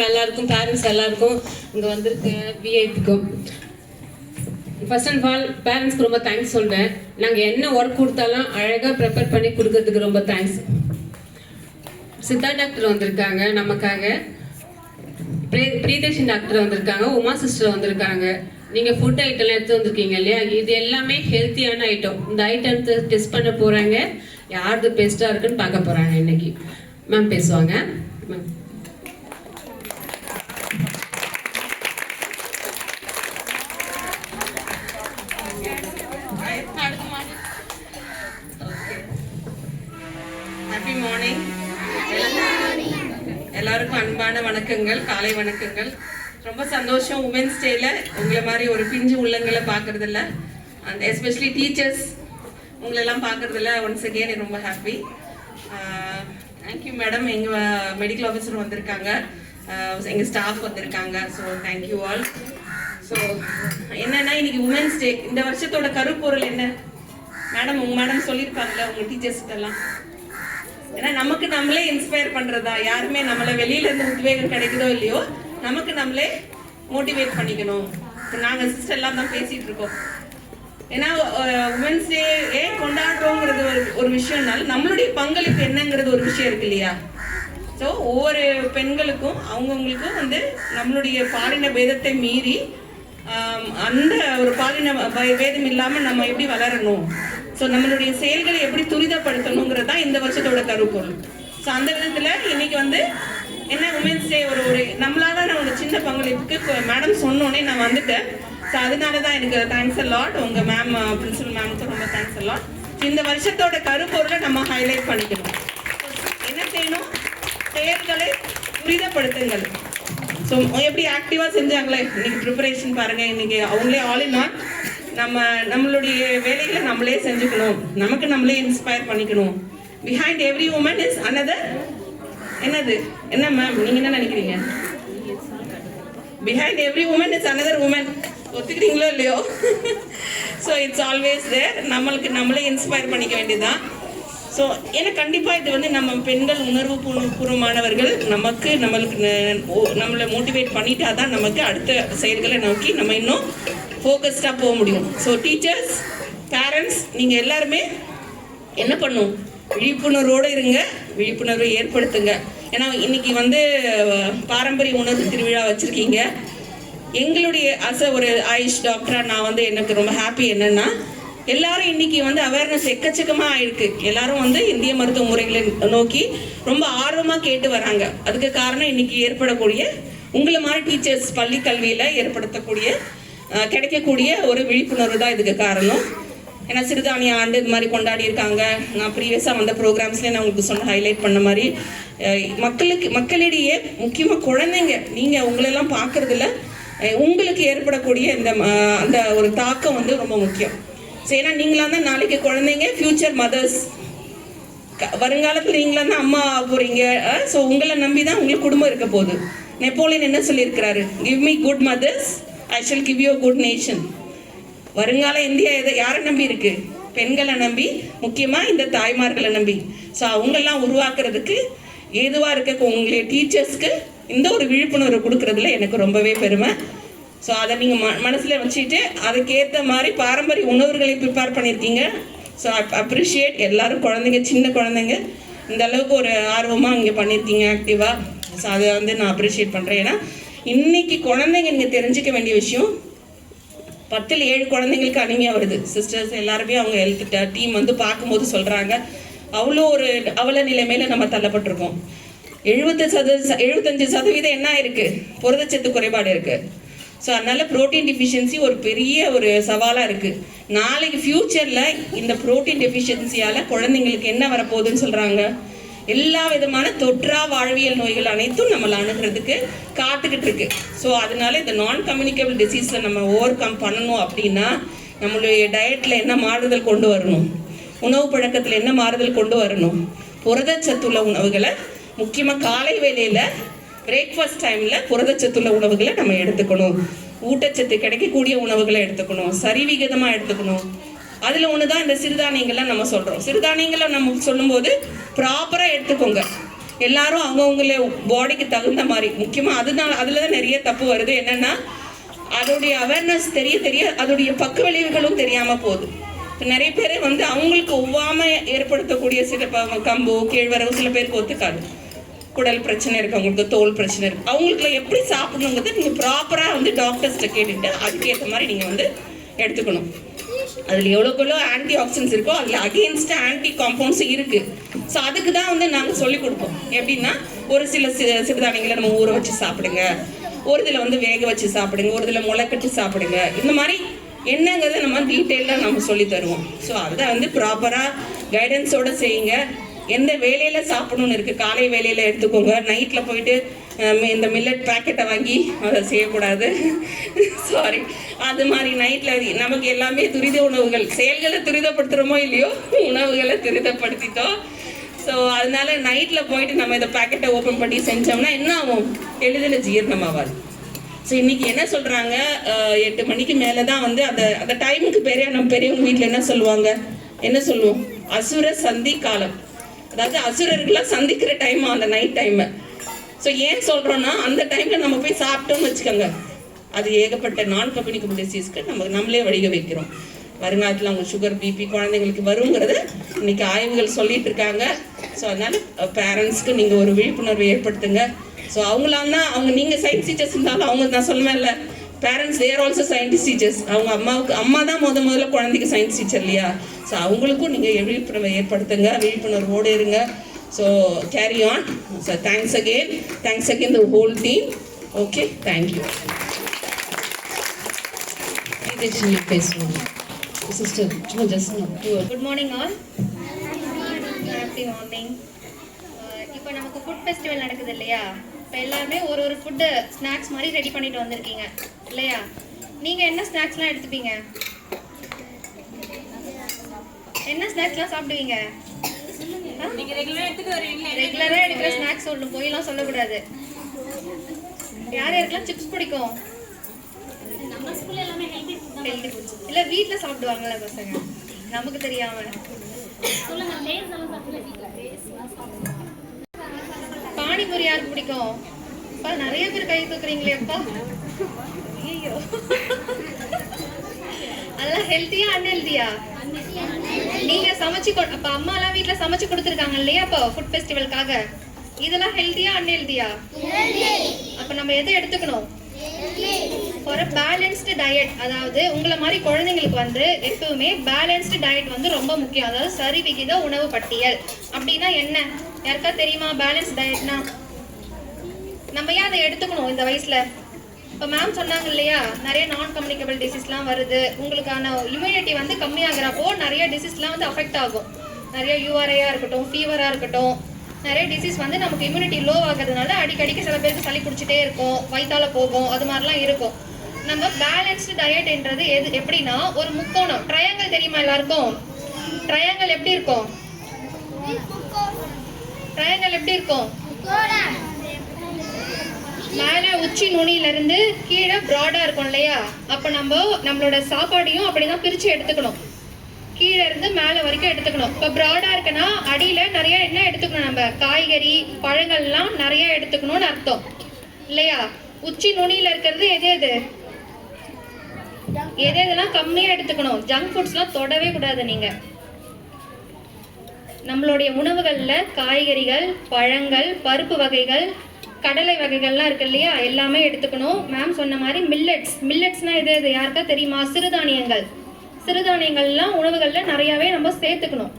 Ma'am எல்லாருக்கும், parents எல்லாருக்கும், இங்கே வந்திருக்க விஐபிக்கும் ஃபர்ஸ்ட் அண்ட் ஆல் பேரண்ட்ஸ்க்கு ரொம்ப தேங்க்ஸ் சொல்கிறேன். நாங்கள் என்ன ஒர்க் கொடுத்தாலும் அழகாக ப்ரிப்பேர் பண்ணி கொடுக்கறதுக்கு ரொம்ப தேங்க்ஸ். சித்தா டாக்டர் வந்திருக்காங்க நமக்காக, பிரியதர்ஷினி டாக்டர் வந்திருக்காங்க, உமா சிஸ்டர் வந்திருக்காங்க. நீங்கள் ஃபுட் ஐட்டம்லாம் எடுத்து வந்திருக்கீங்க இல்லையா, இது எல்லாமே ஹெல்த்தியான ஐட்டம். இந்த ஐட்டத்தை டெஸ்ட் பண்ண போகிறாங்க, யாருக்கு பெஸ்ட்டாக இருக்குன்னு பார்க்க போகிறாங்க. இன்னைக்கு மேம் பேசுவாங்க. Ma'am happy morning. எல்லாருக்கும் அன்பான வணக்கங்கள், காலை வணக்கங்கள். ரொம்ப சந்தோஷம் உமன்ஸ் டேல உங்களை மாதிரி ஒரு பிஞ்சு உள்ளங்களை பார்க்கறதில்ல, அண்ட் எஸ்பெஷலி டீச்சர்ஸ் உங்களெல்லாம் பார்க்கறதில்ல. ஒன்ஸ் அகெயின் ரொம்ப ஹாப்பி. Thank you madam. எங்கள் மெடிக்கல் ஆஃபீஸர் வந்திருக்காங்க, எங்கள் ஸ்டாஃப் வந்திருக்காங்க. So thank you all. ஸோ என்னன்னா இன்னைக்கு உமன்ஸ் டே. இந்த வருஷத்தோட கருப்பொருள் என்ன மேடம்? உங்க மேடம் சொல்லியிருப்பாங்கல்ல உங்க டீச்சர்ஸ்கிட்டலாம். ஏன்னா நமக்கு நம்மளே இன்ஸ்பயர் பண்றதா, யாருமே நம்மளை வெளியில இருந்து உத்வேகம் கிடைக்குதோ இல்லையோ, நமக்கு நம்மளே மோட்டிவேட் பண்ணிக்கணும். இப்போ நாங்கள் சிஸ்டர்லாம் தான் பேசிட்டு இருக்கோம். ஏன்னா உமன்ஸ் டே ஏன் கொண்டாடுறோங்கிறது ஒரு விஷயம்னால நம்மளுடைய பங்களிப்பு என்னங்கிறது ஒரு விஷயம் இருக்கு இல்லையா. ஸோ ஒவ்வொரு பெண்களுக்கும் அவங்கவுங்களுக்கும் நம்மளுடைய பாலின பேதத்தை மீறி அந்த ஒரு பாலின பேதம் இல்லாமல் நம்ம எப்படி வளரணும், ஸோ நம்மளுடைய செயல்களை எப்படி துரிதப்படுத்தணுங்கிறது தான் இந்த வருஷத்தோட கருப்பொருள். ஸோ அந்த விதத்தில் இன்னைக்கு என்ன உமன்ஸ் டே ஒரு நம்மளால ஒரு சின்ன பங்களிப்புக்கு மேடம் சொன்னோன்னே நான் வந்துட்டேன். ஸோ அதனால தான் எனக்கு தேங்க்ஸ் லாட். உங்கள் மேம், பிரின்சிபல் மேமுக்கு ரொம்ப தேங்க்ஸ் லாட். இந்த வருஷத்தோட கருப்பொருளை நம்ம ஹைலைட் பண்ணிக்கணும். என்ன செய்யணும்? செயல்களை துரிதப்படுத்துங்கள். ஸோ எப்படி ஆக்டிவாக செஞ்சாங்களே இன்னைக்கு ப்ரிப்பரேஷன் பாருங்க. இன்னைக்கு அவங்களே ஆல் இன் ஆல் நம்மளுடைய வேலைகளை நம்மளே செஞ்சுக்கணும், நமக்கு நம்மளே இன்ஸ்பயர் பண்ணிக்கணும். Behind every woman is another என்னது என்ன மேம், நீங்க என்ன நினைக்கிறீங்க? Behind every woman is another woman. ஒத்துக்கிறீங்களோ இல்லையோ? So it's always there. நம்மளுக்கு நம்மளே இன்ஸ்பயர் பண்ணிக்க வேண்டியதுதான். ஸோ ஏன்னா கண்டிப்பாக இது நம்ம பெண்கள் உணர்வு பூர்வமானவர்கள். நம்மளை மோட்டிவேட் பண்ணிட்டா தான் நமக்கு அடுத்த செயல்களை நோக்கி நம்ம இன்னும் ஃபோக்கஸ்டாக போக முடியும். ஸோ டீச்சர்ஸ், பேரண்ட்ஸ், நீங்கள் எல்லாருமே என்ன பண்ணும்? விழிப்புணர்வோடு இருங்க, விழிப்புணர்வை ஏற்படுத்துங்க. ஏன்னா இன்னைக்கு பாரம்பரிய உணர்வு திருவிழா வச்சுருக்கீங்க. எங்களுடைய ஒரு ஆயுஷ் டாக்டராக நான் எனக்கு ரொம்ப ஹாப்பி என்னென்னா, எல்லாரும் இன்னைக்கு அவேர்னஸ் எக்கச்சக்கமாக ஆயிருக்கு. எல்லாரும் இந்திய மருத்துவ முறைகளை நோக்கி ரொம்ப ஆர்வமாக கேட்டு வராங்க. அதுக்கு காரணம் இன்னைக்கு ஏற்படக்கூடிய உங்களை மாதிரி டீச்சர்ஸ் பள்ளி கல்வியில் கிடைக்கக்கூடிய ஒரு விழிப்புணர்வு தான் இதுக்கு காரணம். ஏன்னா சிறுதானிய ஆண்டு இது மாதிரி கொண்டாடி இருக்காங்க. நான் ப்ரீவியஸாக வந்த ப்ரோக்ராம்ஸ்லேயே நான் உங்களுக்கு ஹைலைட் பண்ண மாதிரி மக்களிடையே முக்கியமாக குழந்தைங்க, நீங்கள் உங்களெல்லாம் பார்க்குறதுல உங்களுக்கு ஏற்படக்கூடிய அந்த ஒரு தாக்கம் ரொம்ப முக்கியம். ஸோ ஏன்னா நீங்களாம் தான் நாளைக்கு குழந்தைங்க ஃபியூச்சர் மதர்ஸ், வருங்காலத்தில் நீங்களாம் தான் அம்மா போகிறீங்க. ஸோ உங்களை நம்பி தான் உங்களுக்கு குடும்பம் இருக்க போகுது. நெப்போலியன் என்ன சொல்லியிருக்கிறாரு? Give me good mothers, I shall give you good nation. வருங்கால இந்தியா யாரை நம்பி இருக்கு? பெண்களை நம்பி, முக்கியமாக இந்த தாய்மார்களை நம்பி. ஸோ அவங்கெல்லாம் உருவாக்குறதுக்கு ஏதுவாக இருக்க உங்களுடைய டீச்சர்ஸ்க்கு இந்த ஒரு விழிப்புணர்வு கொடுக்கறதுல எனக்கு ரொம்பவே பெருமை. ஸோ அதை நீங்கள் மனசில் வச்சுட்டு அதுக்கேற்ற மாதிரி பாரம்பரிய உணவுகளை ப்ரிப்பேர் பண்ணியிருக்கீங்க. So appreciate. எல்லாரும் குழந்தைங்க, சின்ன குழந்தைங்க இந்த அளவுக்கு ஒரு ஆர்வமாக இங்கே பண்ணியிருக்கீங்க ஆக்டிவாக. ஸோ அதை நான் அப்ரிஷியேட் பண்ணுறேன். ஏன்னா இன்னைக்கு குழந்தைங்க நீங்கள் தெரிஞ்சிக்க வேண்டிய விஷயம், 10ல் 7 குழந்தைங்களுக்கு அனிமியா வருது. சிஸ்டர்ஸ் எல்லாருமே அவங்க ஹெல்த் டீம் பார்க்கும்போது சொல்கிறாங்க, அவ்வளோ ஒரு அவல நிலைமையில நம்ம தள்ளப்பட்டிருக்கோம். 75% என்ன இருக்குது? புரதச்சத்து குறைபாடு இருக்குது. ஸோ அதனால ப்ரோட்டீன் டிஃபிஷியன்சி ஒரு பெரிய ஒரு சவாலாக இருக்குது. நாளைக்கு ஃப்யூச்சரில் இந்த ப்ரோட்டீன் டெஃபிஷியன்சியால் குழந்தைங்களுக்கு என்ன வரப்போகுதுன்னு சொல்கிறாங்க? எல்லா விதமான தொற்றா வாழ்வியல் நோய்கள் அனைத்தும் நம்மளை அணுகிறதுக்கு காத்துக்கிட்டு இருக்கு. ஸோ அதனால இந்த நான் கம்யூனிகபிள் டிசீஸை நம்ம ஓவர் கம் பண்ணணும் அப்படின்னா நம்மளுடைய டயட்டில் என்ன மாறுதல் கொண்டு வரணும், உணவு பழக்கத்தில் என்ன மாறுதல் கொண்டு வரணும், புரதச்சத்துள்ள உணவுகளை முக்கியமாக காலை வேளையில் பிரேக்ஃபாஸ்ட் டைமில் புரதச்சத்துள்ள உணவுகளை நம்ம எடுத்துக்கணும். ஊட்டச்சத்து கிடைக்கக்கூடிய உணவுகளை எடுத்துக்கணும், சரிவிகிதமாக எடுத்துக்கணும். அதில் ஒன்று தான் இந்த சிறுதானியங்கள்லாம் நம்ம சொல்கிறோம். சிறுதானியங்களை நம்ம சொல்லும்போது ப்ராப்பராக எடுத்துக்கோங்க. எல்லாரும் அவங்கவுங்கள பாடிக்கு தகுந்த மாதிரி, முக்கியமாக அதில் தான் நிறைய தப்பு வருது. என்னென்னா அதோடைய அவேர்னஸ் தெரிய அதோடைய பக்க விளைவுகளும் தெரியாமல் போகுது. நிறைய பேர் வந்து அவங்களுக்கு ஒவ்வாமை ஏற்படுத்தக்கூடிய சில கம்பு கேழ்வரகு சில பேருக்கு ஒத்துக்காது. குடல் பிரச்சனை இருக்குது, அவங்களுக்கு தோல் பிரச்சனை இருக்குது, அவங்களுக்குலாம் எப்படி சாப்பிடணுங்கிறது நீங்கள் ப்ராப்பராக வந்து டாக்டர்ஸ்கிட்ட கேட்டுட்டு அதுக்கேற்ற மாதிரி நீங்கள் வந்து எடுத்துக்கணும். அதில் எவ்வளோக்குள்ளோ ஆன்டி ஆக்சிடென்ட்ஸ் இருக்கோ அதில் அகெயின்ஸ்ட் ஆன்டி காம்பவுண்ட்ஸும் இருக்குது. ஸோ அதுக்கு தான் வந்து நாங்கள் சொல்லிக் கொடுப்போம். எப்படின்னா ஒரு சில சிறுதானியங்களை நம்ம ஊற வச்சு சாப்பிடுங்க, ஒரு இதில் வந்து வேக வச்சு சாப்பிடுங்க, ஒரு இதில் முளைக்கட்டி சாப்பிடுங்க, இந்த மாதிரி என்னங்கிறத நம்ம டீட்டெயிலாக நம்ம சொல்லி தருவோம். ஸோ அதை வந்து ப்ராப்பராக கைடன்ஸோடு செய்யுங்க. எந்த வேலையில் சாப்பிடணும்னு இருக்குது, காலை வேலையில் எடுத்துக்கோங்க. நைட்டில் போயிட்டு இந்த மில்லட் பேக்கெட்டை வாங்கி அதை செய்யக்கூடாது. சாரி, அது மாதிரி நைட்டில் நமக்கு எல்லாமே துரித உணவுகள், செயல்களை துரிதப்படுத்துகிறோமோ இல்லையோ, உணவுகளை துரிதப்படுத்திட்டோம். ஸோ அதனால நைட்டில் போயிட்டு நம்ம இந்த பேக்கெட்டை ஓப்பன் பண்ணி செஞ்சோம்னா என்ன ஆகும், எளிதில் ஜீரணமாகாது. ஸோ இன்றைக்கி என்ன சொல்கிறாங்க, 8 மணிக்கு மேலே தான் வந்து அந்த டைமுக்கு நம்ம பெரியவங்க வீட்டில் என்ன சொல்லுவோம், அசுர சந்தி காலம். அதாவது அசுரர்களாக சந்திக்கிற டைம் அந்த நைட் டைமு. ஸோ ஏன் சொல்கிறோன்னா அந்த டைமில் நம்ம போய் சாப்பிட்டோம்னு வச்சுக்கோங்க, அது ஏகப்பட்ட நான் கம்யூனிகபிள் டிசீஸ்க்கு நம்மளே வழிக வைக்கிறோம். வருங்காலத்தில் அவங்க சுகர் பிபி குழந்தைங்களுக்கு வருங்கிறத இன்னைக்கு ஆய்வுகள் சொல்லிட்டு இருக்காங்க. ஸோ அதனால் பேரண்ட்ஸ்க்கு நீங்கள் ஒரு விழிப்புணர்வை ஏற்படுத்துங்க. ஸோ அவங்களாம் அவங்க நீங்கள் சயின்ஸ் டீச்சர்ஸ் இருந்தாலும் அவங்க நான் சொல்லுவேன் இல்லை, பேரண்ட்ஸ் தேர் ஆல்சோ சயின்டிஸ்ட் டீச்சர்ஸ். அவங்க அம்மா தான் முதல்ல குழந்தைக்கு சயின்ஸ் டீச்சர் இல்லையா? ஸோ அவங்களுக்கும் நீங்கள் விழிப்புணர்வை ஏற்படுத்துங்க, விழிப்புணர்வோடு இருங்க. So carry on. So thanks again the whole team. Okay, thank you. பேசுவோம் சிஸ்டர், சும்மா just good morning all. Happy morning. இப்போ நமக்கு ஃபுட் ஃபெஸ்டிவல் நடக்குது இல்லையா? இப்போ எல்லாருமே ஒரு ஃபுட்டு ஸ்நாக்ஸ் மாதிரி ரெடி பண்ணிட்டு வந்திருக்கீங்க இல்லையா? நீங்கள் என்ன ஸ்நாக்ஸ்லாம் எடுத்துப்பீங்க? என்ன ஸ்நாக்ஸ்லாம் சாப்பிடுவீங்க? ரெகுலராக எடுக்கிற ஸ்நாக்ஸ் சொல்லணும், போயெல்லாம் சொல்லக்கூடாது. யார் யாருக்கெல்லாம் சிப்ஸ் பிடிக்கும்? ஹெல்தி ஃபுட்ஸ் இல்லை வீட்டில் சாப்பிடுவாங்கல்ல பசங்க, நமக்கு தெரியாம. பானிபூரி யாருக்கு பிடிக்கும்? அப்பா நிறைய பேர் கை தூக்குறீங்களே அப்பா. ஐயோ, அதெல்லாம் ஹெல்த்தியா அன்ஹெல்தியா? நீங்க சமைச்சு அப்ப அம்மா எல்லாம் வீட்டுல சமைச்சு கொடுத்துருக்காங்க இல்லையா? அப்போ ஃபுட் ஃபெஸ்டிவல்காக இதெல்லாம் ஹெல்த்தியா அன்ஹெல்தியா? அப்ப நம்ம எதை எடுத்துக்கணும்? ஒரு பேலன்ஸ்டு டயட். அதாவது உங்களை மாதிரி குழந்தைங்களுக்கு வந்து எப்பவுமே பேலன்ஸ்டு டயட் வந்து ரொம்ப முக்கியம். அதாவது சரி விகித உணவு பட்டியல் அப்படின்னா என்ன, யாருக்கா தெரியுமா? பேலன்ஸ் டயட்னா நம்ம ஏன் அதை எடுத்துக்கணும் இந்த வயசுல? இப்போ மேம் சொன்னாங்க இல்லையா, நிறைய நான் கம்யூனிகபிள் டிசீஸ்லாம் வருது. உங்களுக்கான இம்யூனிட்டி வந்து கம்மியாகிறப்போ நிறைய டிசீஸ்லாம் வந்து அஃபெக்ட் ஆகும். நிறைய யூஆர்ஐயாக இருக்கட்டும், ஃபீவராக இருக்கட்டும், நிறைய டிசீஸ் வந்து நமக்கு இம்யூனிட்டி லோ ஆகிறதுனால அடிக்கடிக்கு சில பேருக்கு சளி பிடிச்சிட்டே இருக்கும், வயிற்றால போகும், அது மாதிரிலாம் இருக்கும். நம்ம பேலன்ஸ்டு டயட்ன்றது எப்படின்னா ஒரு முக்கோணம், ட்ரையாங்கிள் தெரியுமா எல்லாருக்கும்? ட்ரையாங்கிள் எப்படி இருக்கும்? ட்ரையாங்கிள் எப்படி இருக்கும்? மேலே உச்சி நுனியிலிருந்து கீழே ப்ராடாக இருக்கும் இல்லையா? அப்போ நம்மளோட சாப்பாடையும் அப்படிதான் பிரித்து எடுத்துக்கணும். கீழே இருந்து மேலே வரைக்கும் எடுத்துக்கணும். இப்போ ப்ராடாக இருக்குன்னா அடியில் நிறைய என்ன எடுத்துக்கணும்? நம்ம காய்கறி பழங்கள்லாம் நிறைய எடுத்துக்கணும்னு அர்த்தம் இல்லையா? உச்சி நுனியில் இருக்கிறது எதெல்லாம் கம்மியாக எடுத்துக்கணும். ஜங்க் ஃபுட்ஸ்லாம் தொடவே கூடாது. நீங்கள் நம்மளுடைய உணவுகளில் காய்கறிகள், பழங்கள், பருப்பு வகைகள், கடலை வகைகள்லாம் இருக்கு இல்லையா, எல்லாமே எடுத்துக்கணும். மேம் சொன்ன மாதிரி மில்லட்ஸ்னா எது யாருக்கா தெரியுமா? சிறுதானியங்கள்லாம் உணவுகளில் நிறையாவே நம்ம சேர்த்துக்கணும்.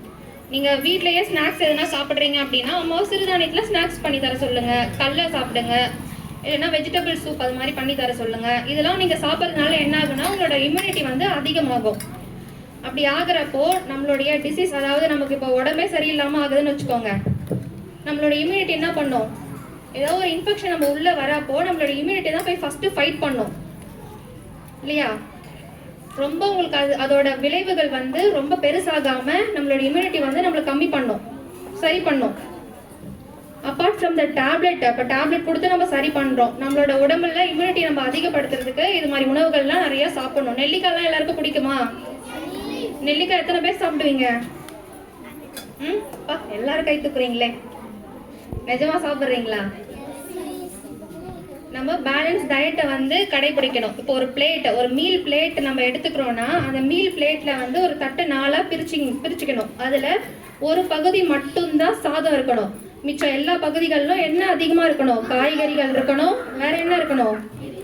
நீங்கள் வீட்லேயே ஸ்நாக்ஸ் எதுனா சாப்பிட்றீங்க அப்படின்னா அம்மாவை சிறுதானியத்தில் ஸ்நாக்ஸ் பண்ணி தர சொல்லுங்கள். கடலை சாப்பிடுங்க, இல்லைன்னா வெஜிடபிள் சூப் அது மாதிரி பண்ணி தர சொல்லுங்கள். இதெல்லாம் நீங்கள் சாப்பிட்றதுனால என்ன ஆகுனா உங்களோட இம்யூனிட்டி வந்து அதிகமாகும். அப்படி ஆகிறப்போ நம்மளுடைய டிசீஸ், அதாவது நமக்கு இப்போ உடம்பே சரியில்லாமல் ஆகுதுன்னு வச்சுக்கோங்க, நம்மளோட இம்யூனிட்டி என்ன பண்ணும்? ஏதோ ஒரு இன்ஃபெக்ஷன் நம்ம உள்ளே வரப்போ நம்மளோட இம்யூனிட்டி தான் போய் ஃபஸ்ட்டு ஃபைட் பண்ணும் இல்லையா? ரொம்ப உங்களுக்கு அதோட விளைவுகள் வந்து ரொம்ப பெருசாகாமல் நம்மளோட இம்யூனிட்டி வந்து நம்மளை கம்மி பண்ணும், சரி பண்ணும். அப்பார்ட் ஃப்ரம் த டேப்லெட், இப்போ டேப்லெட் கொடுத்து நம்ம சரி பண்ணுறோம். நம்மளோட உடம்புல இம்யூனிட்டி நம்ம அதிகப்படுத்துறதுக்கு இது மாதிரி உணவுகள்லாம் நிறையா சாப்பிடணும். நெல்லிக்காய்லாம் எல்லாருக்கும் பிடிக்குமா? நெல்லிக்காய் எத்தனை பேர் சாப்பிடுவீங்க? எல்லாரும் கை தூக்குறீங்களே. நிஜமா சாப்பிட்றீங்களா? நம்ம பேலன்ஸ் டயட்டை வந்து கடைபிடிக்கணும். இப்போ ஒரு மீல் பிளேட் நம்ம எடுத்துக்கிறோம்னா அந்த மீல் பிளேட்ல வந்து ஒரு தட்டு 4 பிரிச்சுக்கணும். அதுல ஒரு பகுதி மட்டும்தான் சாதம் இருக்கணும். மிச்சம் எல்லா பகுதிகளிலும் என்ன அதிகமா இருக்கணும்? காய்கறிகள் இருக்கணும். வேற என்ன இருக்கணும்?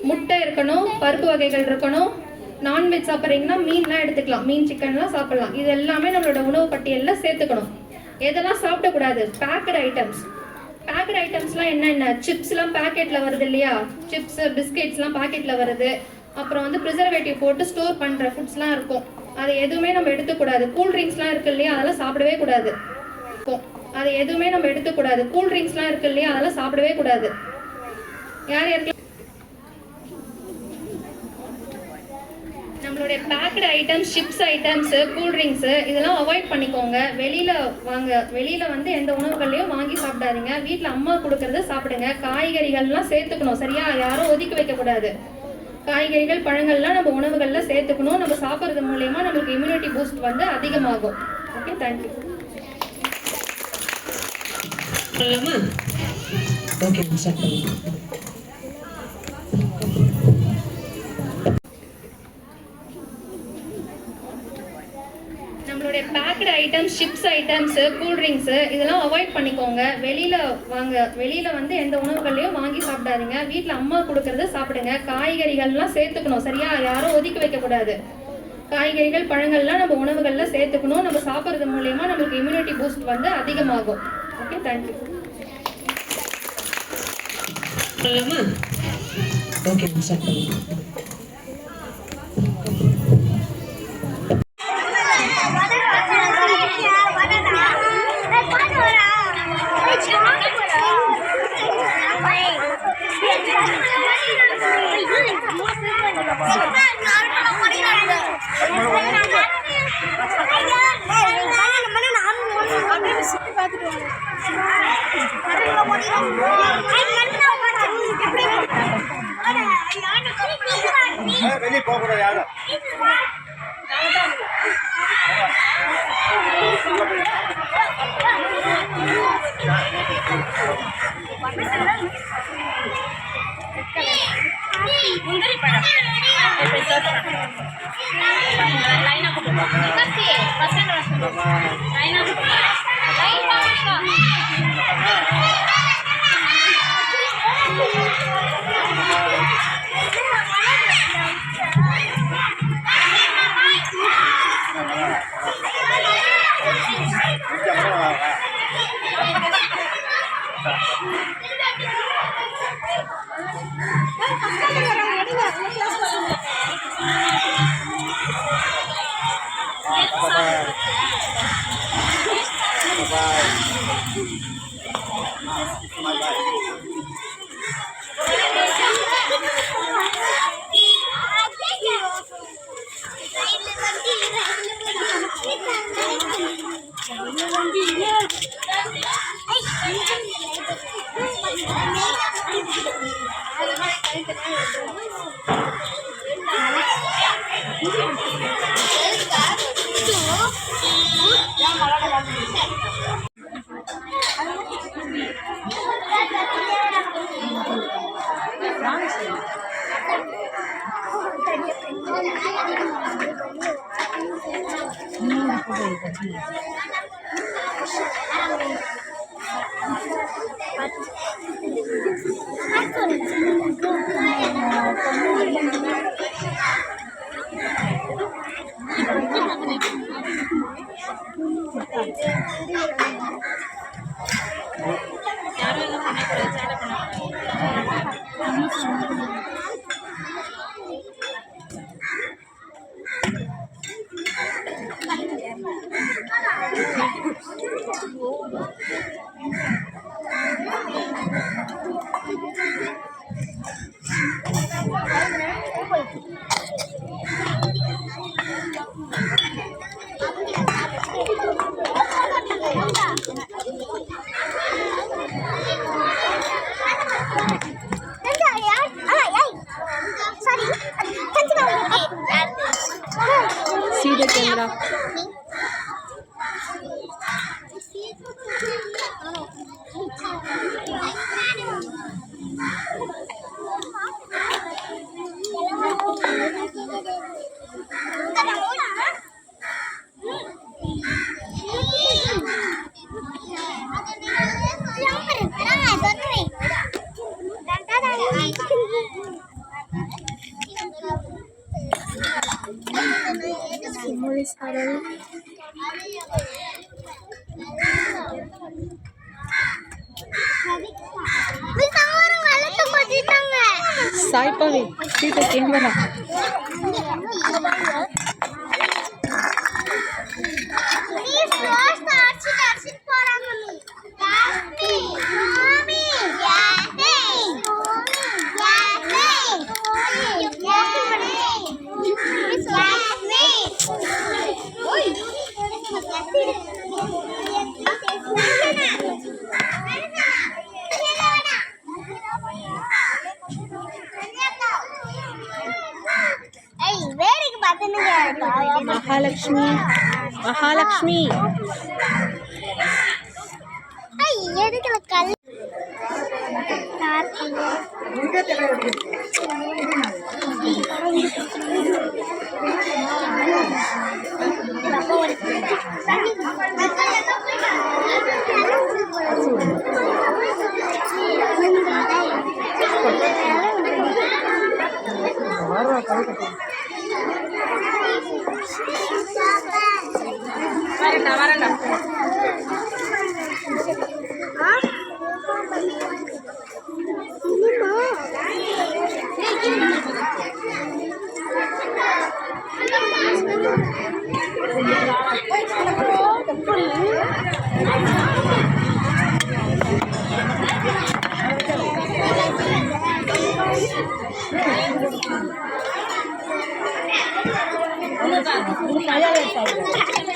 முட்டை இருக்கணும், பருப்பு வகைகள் இருக்கணும். நான்வெஜ் சாப்பிட்றீங்கன்னா மீன்லாம் எடுத்துக்கலாம், மீன் சிக்கன்லாம் சாப்பிடலாம். இது எல்லாமே நம்மளோட உணவு பட்டியலில் சேர்த்துக்கணும். எதெல்லாம் சாப்பிடக்கூடாது? பேக்கட் ஐட்டம்ஸ்லாம் என்னென்ன? சிப்ஸ்லாம் பேக்கெட்டில் வருது இல்லையா? சிப்ஸ் பிஸ்கெட்ஸ்லாம் பேக்கெட்டில் வருது. அப்புறம் வந்து ப்ரிசர்வேட்டிவ் போட்டு ஸ்டோர் பண்ணுற ஃபுட்ஸ்லாம் இருக்கும். அது எதுவுமே நம்ம எடுத்துக்கூடாது. கூல்ட்ரிங்க்ஸ்லாம் இருக்கு இல்லையா? அதெல்லாம் சாப்பிடவே கூடாது. கூல்ட்ரிங்க்ஸ்லாம் இருக்கு இல்லையா? அதெல்லாம் சாப்பிடவே கூடாது. யாருக்கு நம்மளுடைய packet items, chips items, cool drinks இதெல்லாம் அவாய்ட் பண்ணிக்கோங்க. வெளியில் வந்து எந்த உணவுகள்லையும் வாங்கி சாப்பிடாதீங்க. வீட்டில் அம்மா கொடுக்கறத சாப்பிடுங்க. காய்கறிகள்லாம் சேர்த்துக்கணும், சரியா? யாரும் ஒதுக்கி வைக்கக்கூடாது. காய்கறிகள் பழங்கள்லாம் நம்ம உணவுகளில் சேர்த்துக்கணும். நம்ம சாப்பிட்றது மூலயமா நம்மளுக்கு இம்யூனிட்டி பூஸ்ட் வந்து அதிகமாகும். Okay, thank you. ஓகே, ஸ்டார்ட் பண்ணுங்க. நம்மளுடைய packet items, chips items, cool drinks இதெல்லாம் அவாய்ட் பண்ணிக்கோங்க. வெளியில் வந்து எந்த உணவுகள்லையும் வாங்கி சாப்பிடாதீங்க. வீட்டில் அம்மா கொடுக்கறத சாப்பிடுங்க. காய்கறிகள்லாம் சேர்த்துக்கணும், சரியா? யாரும் ஒதுக்கி வைக்கக்கூடாது. காய்கறிகள் பழங்கள்லாம் நம்ம உணவுகளில் சேர்த்துக்கணும். நம்ம சாப்பிட்றது மூலயமா நம்மளுக்கு இம்யூனிட்டி பூஸ்ட் வந்து அதிகமாகும். Okay, thank you. ஓகே, ஸ்டார்ட் பண்ணுங்க. வெளியே போகக்கூடாது யாரும். See the camera. Sai Pavi, see the camera. Mahalakshmi, Mahalakshmi.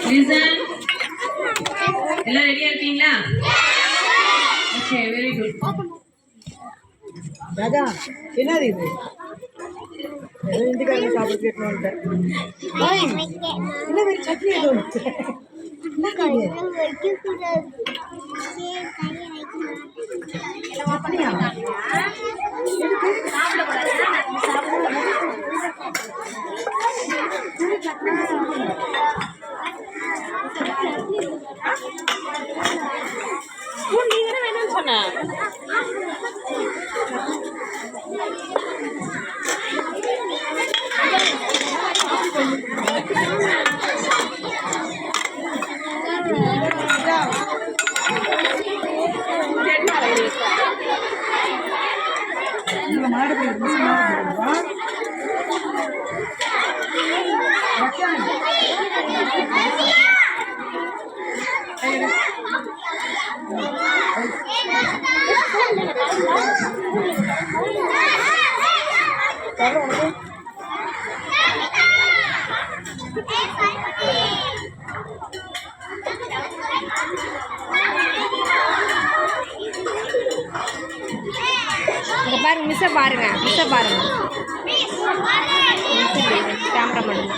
Listen. எல்லாம் ரெடியா இருக்கீங்களா? Okay, very good. ராஜா என்னது இது இந்திக்காரங்க சாப்பிட்டு என்ன வேறு சட்னி எதுவும் வேணும்னு சொன்ன பாருங்க மிஸ்ஸை பாருங்க கேமரா பண்ணுங்க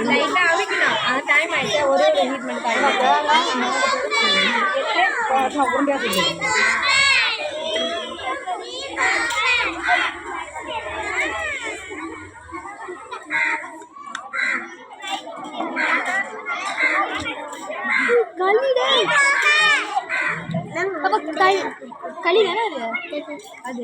லைட்டா அவிக்கணும் அந்த டைம் ஆயிடுச்சு ஒரே ஒரு ஹீட் பண்ணிட்டு களி தானே அது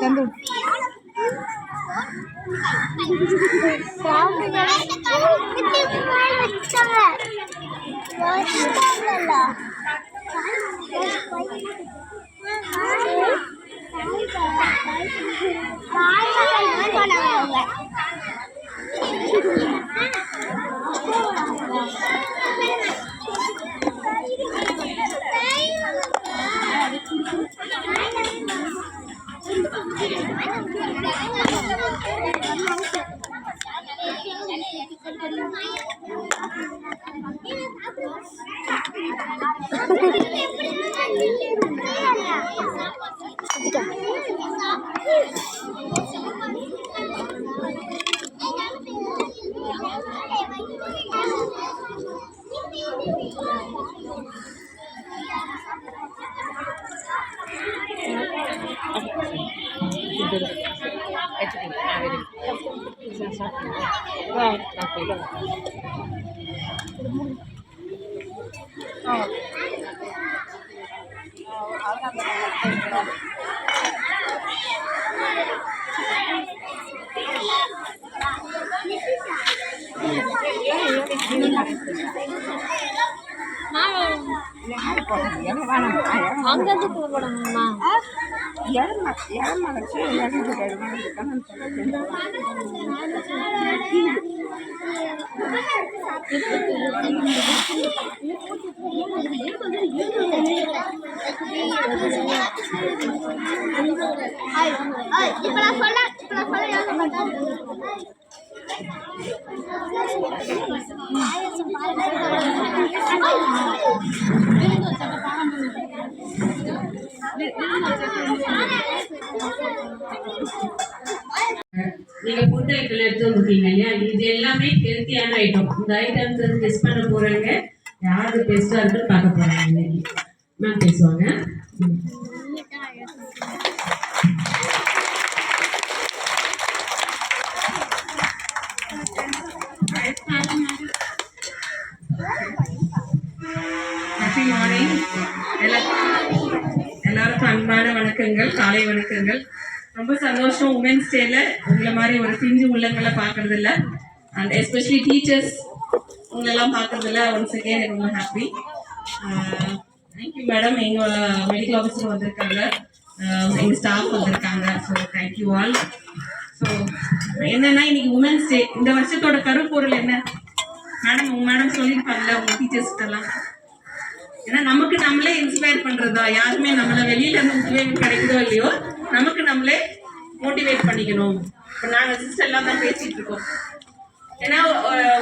தந்து அங்கேருந்து போடணுமா? இப்ப நான் சொல்ல நீங்க ஃபுட் ஐட்டம் எடுத்து வந்துருக்கீங்க இல்லையா, இது எல்லாமே ஹெல்த்தியான ஐட்டம். இந்த ஐட்டம்ஸ் டெஸ்ட் பண்ண போறாங்க. யாரு டெஸ்டா இருக்குன்னு பார்க்க போறாங்க. இன்னைக்கு மேம் பேசுவாங்க. Happy morning. எல்லாருக்கும் அன்பான வணக்கங்கள், காலை வணக்கங்கள். ரொம்ப சந்தோஷம் உமன்ஸ் டேல உங்களை மாதிரி ஒரு பிஞ்சு உள்ளங்களை பார்க்கறதில்ல. அண்ட் எஸ்பெஷலி டீச்சர்ஸ் உங்களெல்லாம் பார்க்கறதில்ல. ஒன்ஸ் அகேன் எனக்கு ரொம்ப ஹாப்பி. Thank you madam. எங்கள் மெடிக்கல் ஆஃபீஸர் வந்திருக்காங்க, எங்கள் ஸ்டாஃப் வந்திருக்காங்க. So thank you all. ஸோ என்னன்னா இன்னைக்கு உமன்ஸ் டே. இந்த வருஷத்தோட கருப்பொருள் என்ன மேடம்? உங்க மேடம் சொல்லியிருப்பாங்கல்ல உங்க டீச்சர்ஸ்கிட்டலாம். ஏன்னா நமக்கு நம்மளே இன்ஸ்பயர் பண்றதா, யாருமே நம்மள வெளியில இருந்து மோட்டிவேட் கிடைக்குதோ இல்லையோ, நமக்கு நம்மளே மோட்டிவேட் பண்ணிக்கணும். இப்போ நாங்கள் சிஸ்டர் எல்லாம் தான் பேசிட்டு இருக்கோம். ஏன்னா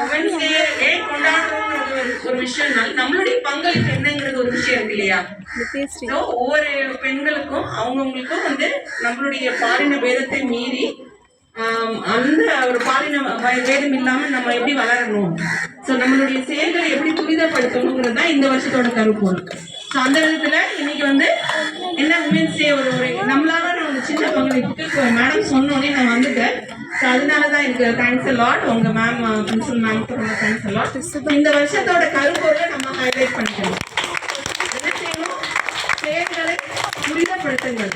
உமன்ஸ் டே ஏன் கொண்டாடுறோம்னு ஒரு விஷயம்னால நம்மளுடைய பங்களிப்பு என்னங்கிறது ஒரு விஷயம் இருக்கு இல்லையா. ஸோ ஒவ்வொரு பெண்களுக்கும் அவங்கவுங்களுக்கும் வந்து நம்மளுடைய பாலின பேதத்தை மீறி அந்த ஒரு பாலின வேதம் இல்லாம நம்ம எப்படி வளரணும், ஸோ நம்மளுடைய செயல்களை எப்படி துரிதப்படுத்தணுங்கிறது தான் இந்த வருஷத்தோட கருப்பொருள். ஸோ அந்த விதத்துல இன்னைக்கு வந்து என்ன உமன்ஸ் டே ஒரு நம்மளால ஒரு சின்ன பங்களிப்புக்கு மேடம் சொன்னோடனே நான் வந்துட்டேன். ஸோ அதனாலதான் எனக்கு தேங்க்ஸ் அ லாட். உங்க மேம் பிரின்சிபல் மேம்க்கு ரொம்ப தேங்க்ஸ் அ லாட். இந்த வருஷத்தோட கருப்பொருளை நம்ம ஹைலைட் பண்ணிக்கணும். என்ன செய்யணும்? செயல்களை துரிதப்படுத்துங்கள்.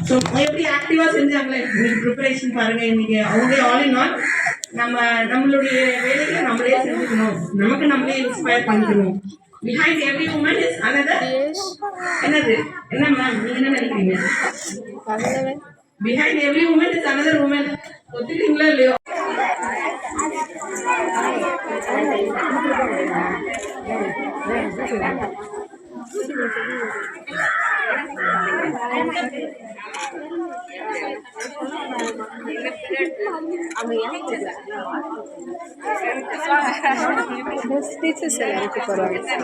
ஸோ எப்படி ஆக்டிவா செஞ்சாங்களே இன்னைக்கு ப்ரிப்பரேஷன் பாருங்க. இன்னைக்கு அவங்க ஆல் இன் ஆல் நம்மளுடைய வேலைகளை நம்மளே செஞ்சுக்கணும், நமக்கு நம்மளே இன்ஸ்பயர் பண்ணிக்கணும். Behind every woman is another. என்னது என்ன மேம் நீங்க என்ன நினைக்கிறீங்க? Behind every woman is another woman. ஒத்துக்கிறீங்களா இல்லையோ? டீச்சர்ஸ் எல்லாருக்கு பரவாயில்ல.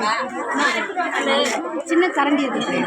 சின்ன கரண்டி இருக்கு.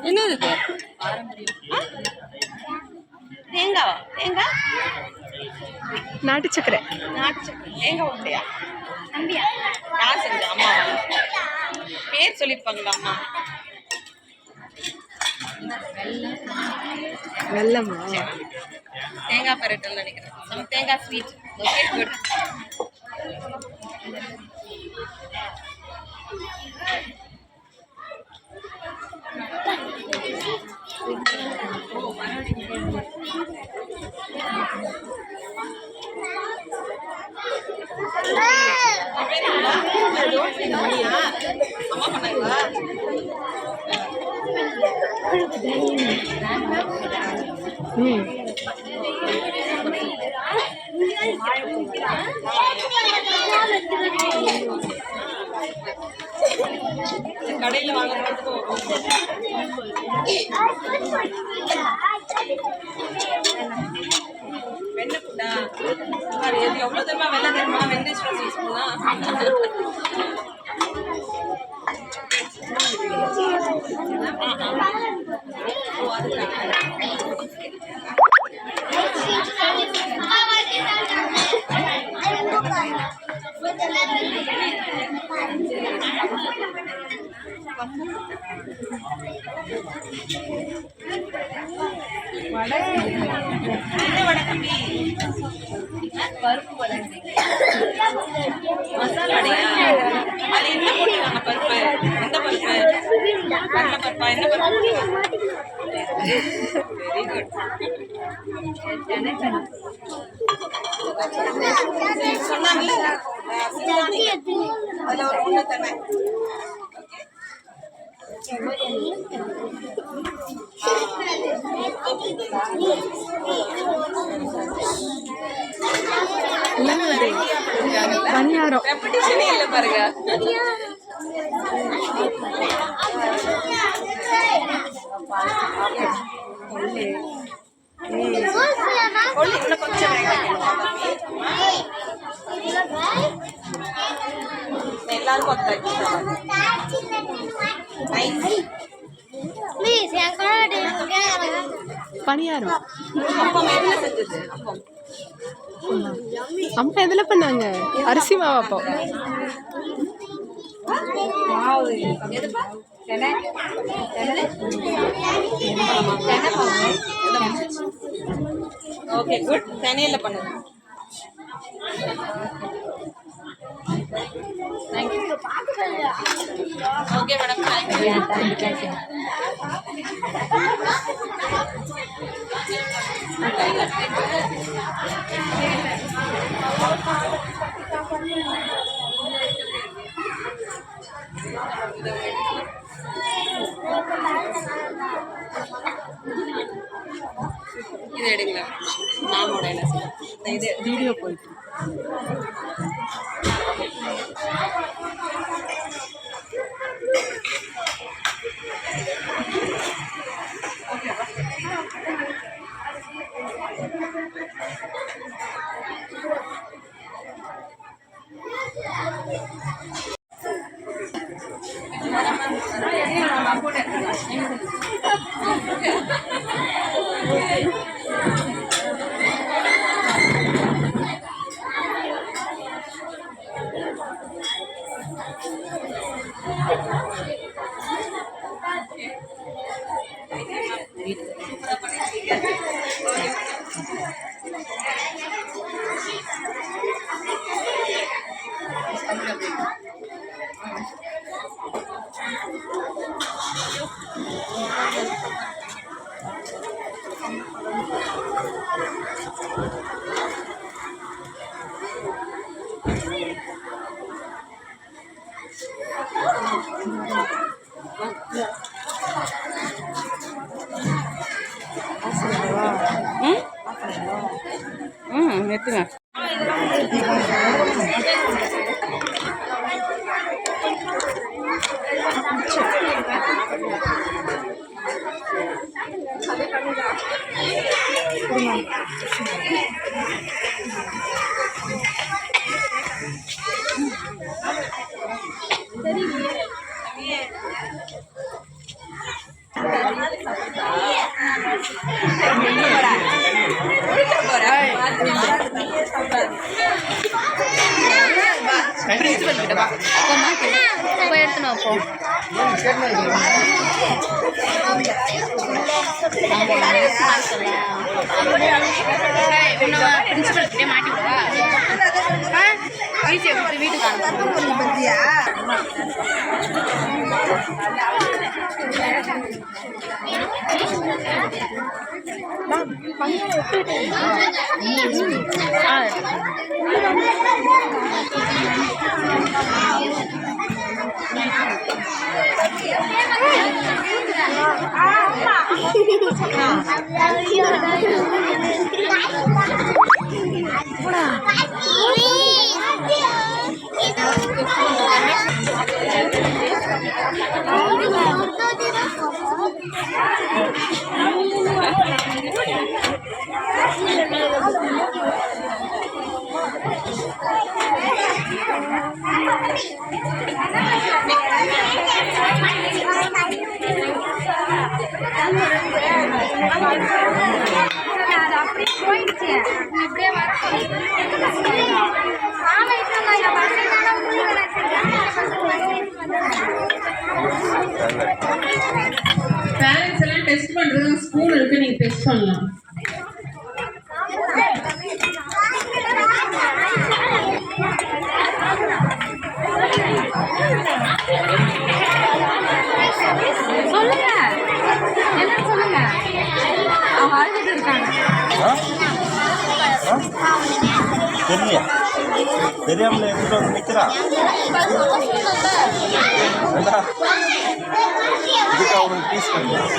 என்னது தேங்காவா? தேங்காய் நாட்டு சக்கரை. நாட்டு சக்கரை. தேங்காய் உருண்டையா? யார் செஞ்சா? அம்மா. பேர் சொல்லியிருப்பாங்களா அம்மா? வெல்லமா? தேங்காய் பரட்டல் நினைக்கிறேன். நம்ம தேங்காய் ஸ்வீட். Okay good. அம்மா பண்ணாங்களா? கடையில வாங்குறதுக்கும் வெண்ணெய் புட்டா எது எவ்வளோ தருமா வெள்ளை தருமா வெந்தேஸ்வரம் யூஸ் பண்ணா வடை தம்பி பருப்பு வடை மசாலா வடையா? அது என்ன போட்டுருக்காங்க பருப்பு? எந்த பருப்பு? கடலை பருப்பா? என்ன பருப்பு? Very good. சொன்னாங்கல்ல அதில் ஒரு ஒன்று தானே. பணியாரம். ரெப்படிஷனே இல்லை பாருங்க. இன்னும் கொஞ்சம் எல்லாருக்கும் பணியாரம். அப்பம் என்ன செஞ்சது? அப்பம் அம்மா எதுல பண்ணாங்க? அரிசி மாவு அப்போ. Okay good. தனியில் பண்ணுங்க. Okay madam. தேங்க்யூ. இது எடுங்களா மாமோட என்ன செய்யும் இது வீடியோ போயிட்டு எத்துங்க. கிட்ட வா போய் எடுத்துன்னு வா, போ. பிரின்சிபல் கிட்டே மாட்டி விடுவா ஐசியை கொடுத்து வீட்டுக்கு அப்படியே போயிடுச்சு இப்படியே வர பேரண்ட்ஸ் எல்லாம் டெஸ்ட் பண்றது ஸ்கூல் இருக்கு, நீங்க டெஸ்ட் பண்ணலாம். சொல்லுங்க என்ன சொல்லுங்க அவங்க அழுதுட்டு இருக்காங்க. தெரியல தெரியாமல எடுத்துட்டு வந்து நிற்கிறான். இதுக்கு அவனுக்கு பீஸ் பண்ணலாம்.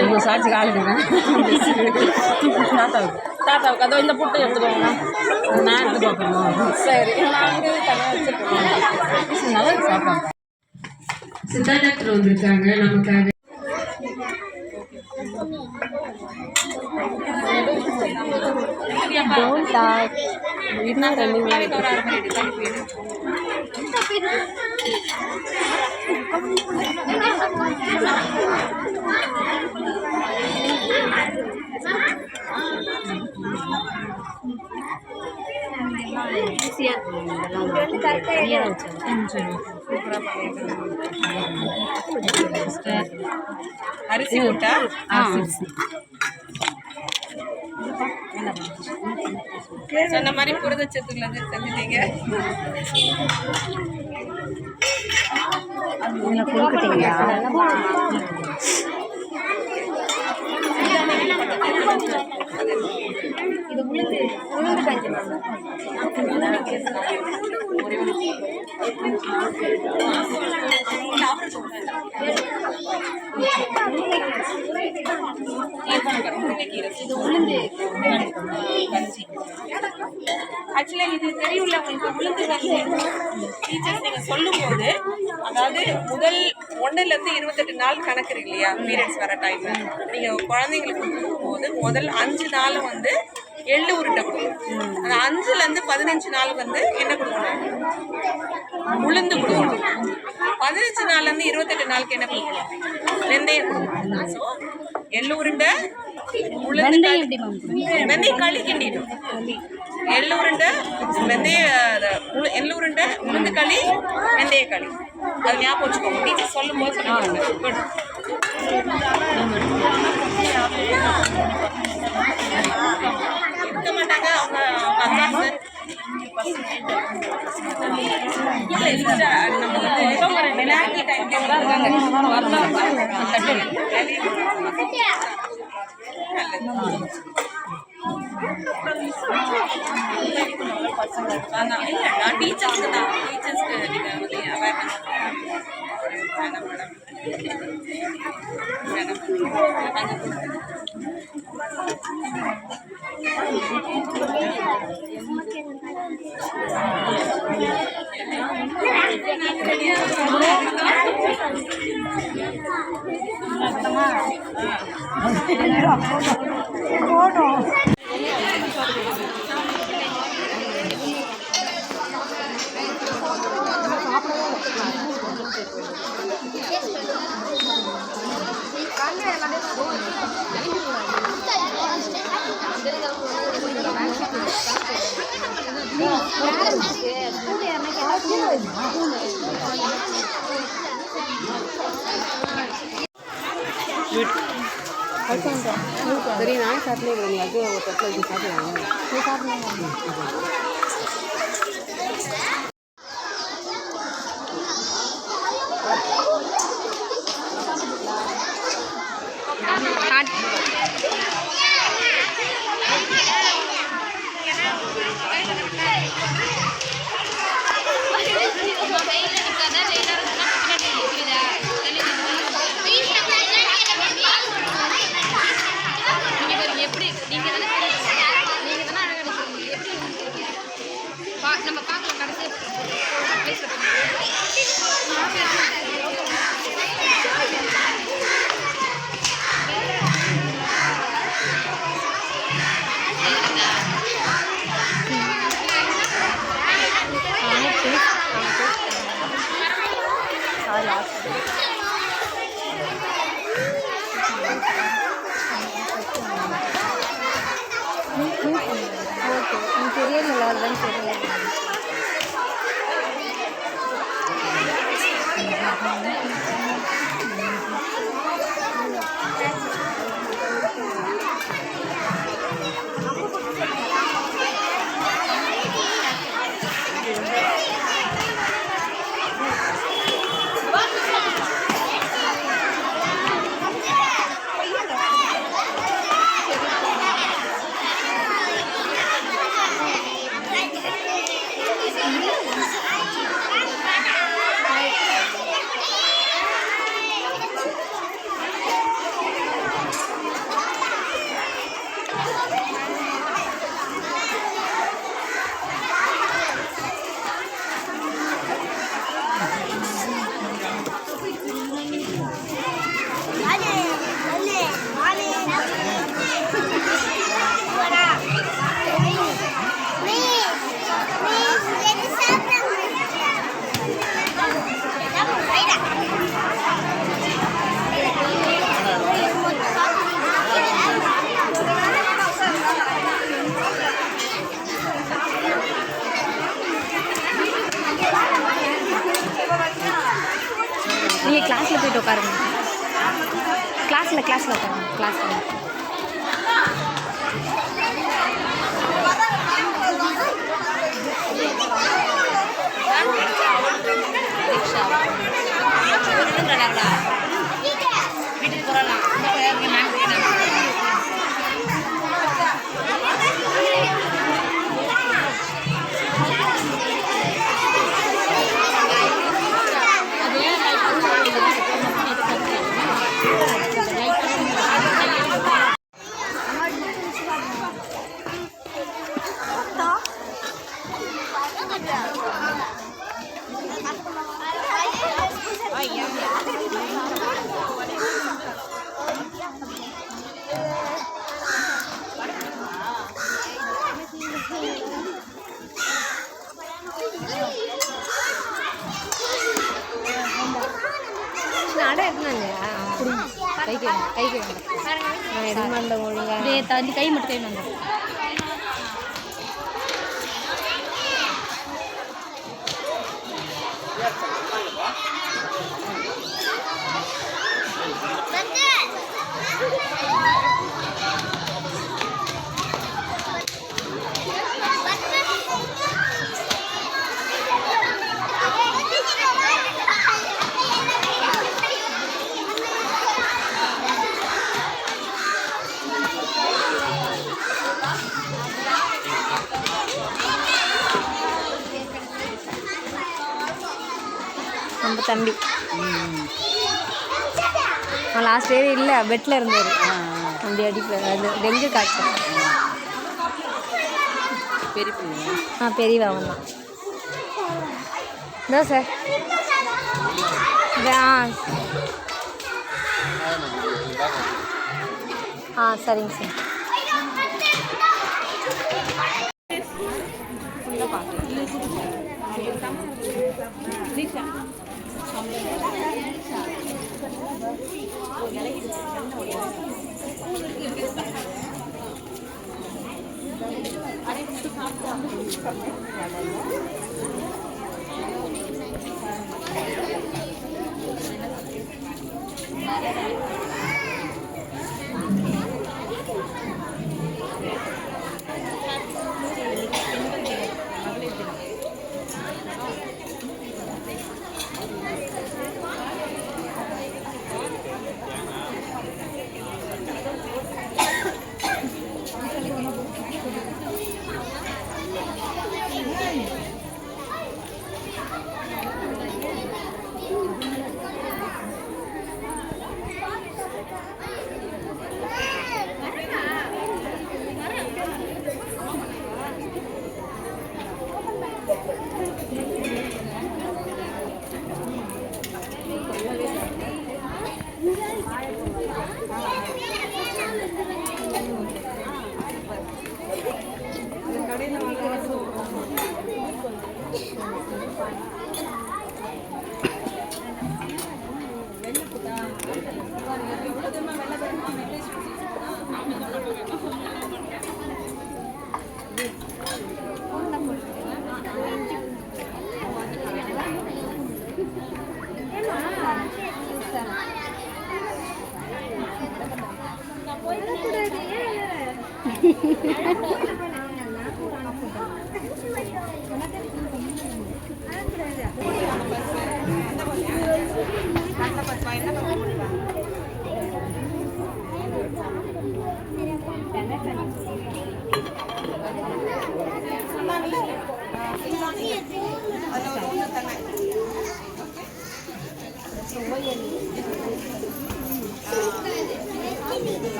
ஐயோ சாட்சி காலுக்குறேன் தாத்தாவுக்கு அதோ இந்த புட்டை எடுத்துக்கோங்க, நான் எடுத்து பார்க்கணும். சரி நான் வந்து தனியாக வச்சுருக்கேன். நல்லா சாப்பிடுவேன். சித்தா டாக்டர் வந்திருக்காங்க நமக்காக. Don't talk. இன்னும் 2 minutes. அரிசி போட்டா சொன்ன மாதிரி புரதச்சத்துள்ள செஞ்சுட்டீங்க. இது உளுந்து கஞ்சி ஆக்சுவலாக இது தெரியும்ல உங்களுக்கு உளுந்து கஞ்சி டீச்சர்ஸ் நீங்கள் சொல்லும்போது, அதாவது முதல் 1லேருந்து 28 நாள் கணக்கு இருக்கு இல்லையா, பீரியட்ஸ் வர டைம் நீங்கள் குழந்தைங்களுக்கு கொடுக்கும்போது முதல் 5 நாள் வந்து எள்ளு உருண்டை கொடுக்கணும். அந்த 5லேருந்து 15 நாள் வந்து என்ன கொடுக்கணும், உளுந்து கொடுக்கணும். 15 நாள்லேருந்து 28 நாளுக்கு என்ன கொடுக்கணும், வெந்தயம் கொடுக்கணும். ஸோ எள்ளு உருண்டை உளுந்து வெந்தயம் களி கிண்டிடும். எள்ளு உருண்டை வெந்தய எள்ளு உருண்டை உளுந்து களி வெந்தய களி, அது ஞாபகம் வச்சுக்கோங்க. டீச்சர் சொல்லும் போது சொல்லுவாங்க. குட். இருக்க மாட்டாங்க அவங்க அக்காசு. இல்லை சிஸ்டர், நம்ம வந்து வினாக்கி டைம் டேபிள் நான் டீச்சர்ஸ்க்கு தான், டீச்சர்ஸ்க்கு நீங்கள் வந்து அவேர்னஸ் வேணாம் மேடம். போடும் சரி நான் சாப்பிடுங்க நீ அது ஒரு தட்டில் வச்சு சாப்பிடுவாங்க நீ சாப்பிடுங்க நம்ம பார்க்கலாம் கடைசி தெரியல அதுதான் தெரியல நீங்கள் கிளாஸில் போய்ட்டு உட்காருங்க கிளாஸில் உட்காருங்க கிளாஸில் வீட்டுக்கு போகலாம் நட இருந்தாங்க கை நான் எதுவும் பண்ண ஒழுங்காக தள்ளி கை மட்டும் கை வந்தேன் நம்ம தம்பி லாஸ்ட் இயர் இல்லை பெட்டில் இருந்தார் தம்பி அடிப்பில் அது டெங்கு காய்ச்சல் பெரியவா அவன் தான் இதோ சார் சரிங்க சார்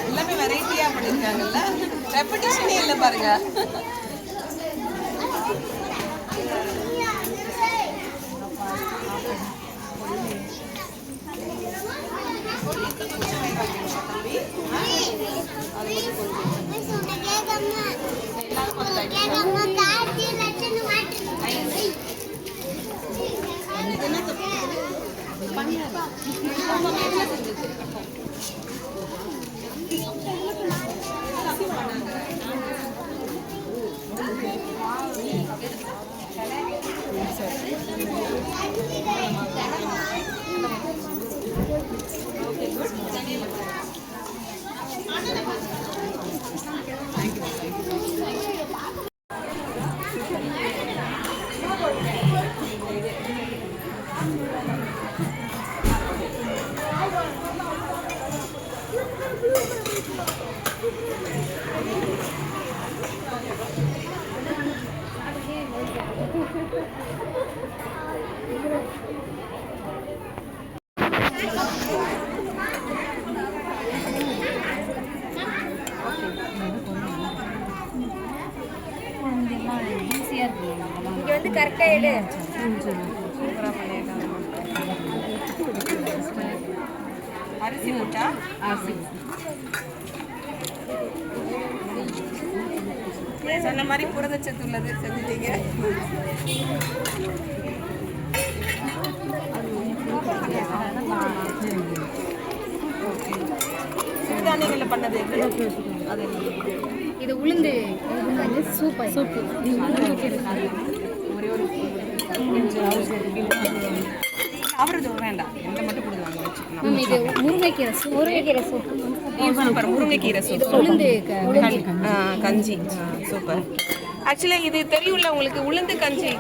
எல்லாமே வெரைட்டியா பண்ணிருக்காங்கல்ல, ரெப்படிஷனே இல்லை பாருங்க. இங்க வந்து கரெக்டா எடு. அரிசி முட்டா, அரிசி சொன்ன மாதிரி புரதச்சத்து உள்ளது செஞ்சுட்டீங்க. சிறுதானியங்கள்ல பண்ணது அது இது உளுந்து சூப்பு ஒரே ஒரு அவரது வேண்டாம், எந்த மட்டும் கொடுத்துவாங்க வச்சுக்கலாம். இது முருங்கைக்கீரை சூப்பு சூப்பர், முருங்கைக்கீரை சூப், உளுந்து கஞ்சி சூப்பர். ஆக்சுவலாக இது தெரியும்ல உங்களுக்கு, உளுந்து கஞ்சி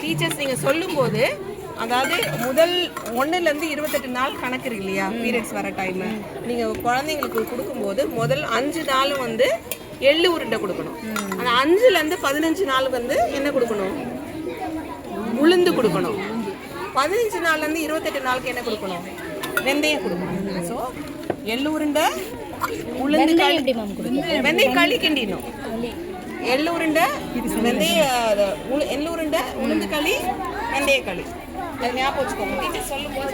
டீச்சர்ஸ் நீங்கள் சொல்லும்போது, அதாவது முதல் 1லேருந்து 28 நாள் கணக்கு இருக்கு இல்லையா, பீரியட்ஸ் வர டைமு, நீங்கள் குழந்தைங்களுக்கு கொடுக்கும்போது முதல் 5 நாள் வந்து எள்ளு உருண்டை கொடுக்கணும். அந்த 5லேருந்து 15 நாள் வந்து என்ன கொடுக்கணும், உளுந்து கொடுக்கணும். 15 நாள்லேருந்து 28 நாளுக்கு என்ன கொடுக்கணும், வெந்தயம் கொடுக்கணும். ஸோ எள்ளு உருண்டை, உளுந்து களி, வெந்தயம் களி கிண்டிடணும். எள்ளு உருண்டை, வெந்தய எள்ளு உருண்டை, உளுந்து களி, வெந்தய களி. அது ஞாபகம் வச்சுக்கோங்க. டீச்சர் சொல்லும்போது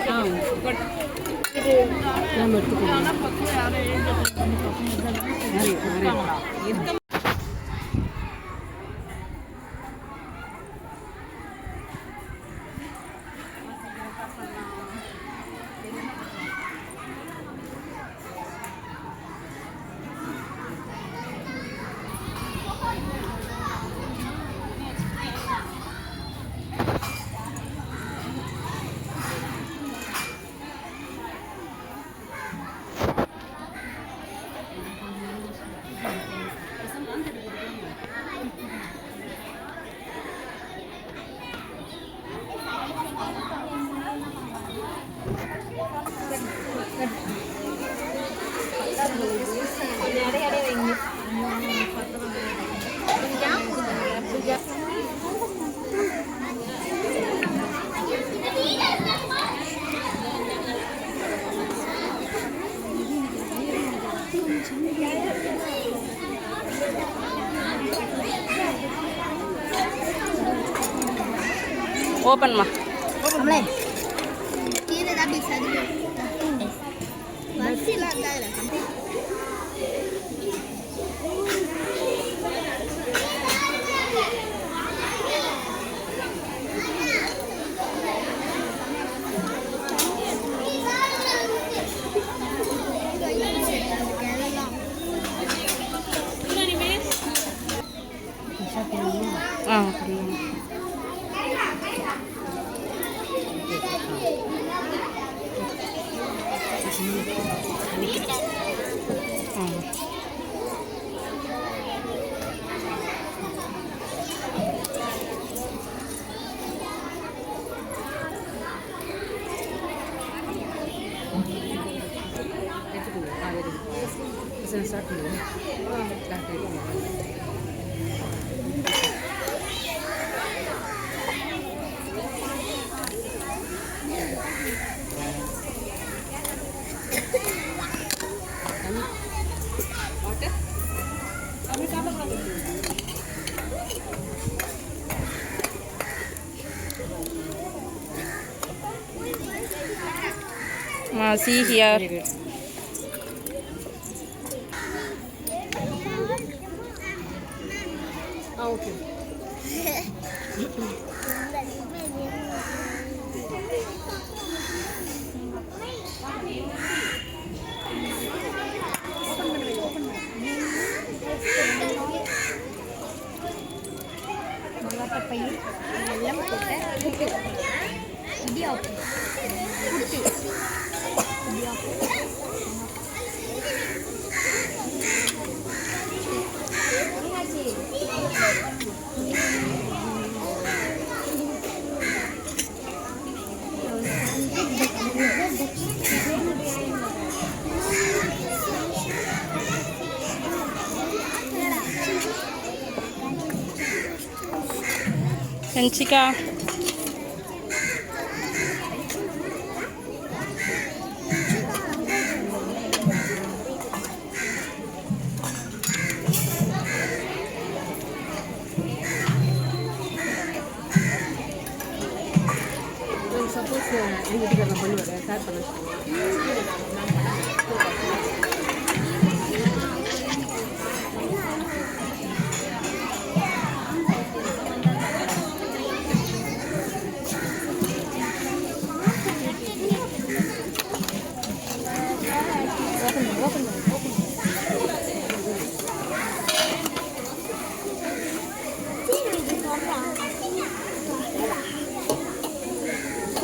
ஓப்பன்மா. ஆ சரிங்க. See here. Okay. பயிர் வெள்ளம் போட்ட புட்டு இடியாப்பம் புட்டு இடியாப்பம் Senchika. சப்போஸ் எங்கள் வீட்டுக்காரங்க பண்ணுவாங்க ஷேர் பண்ண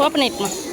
Open it, ma.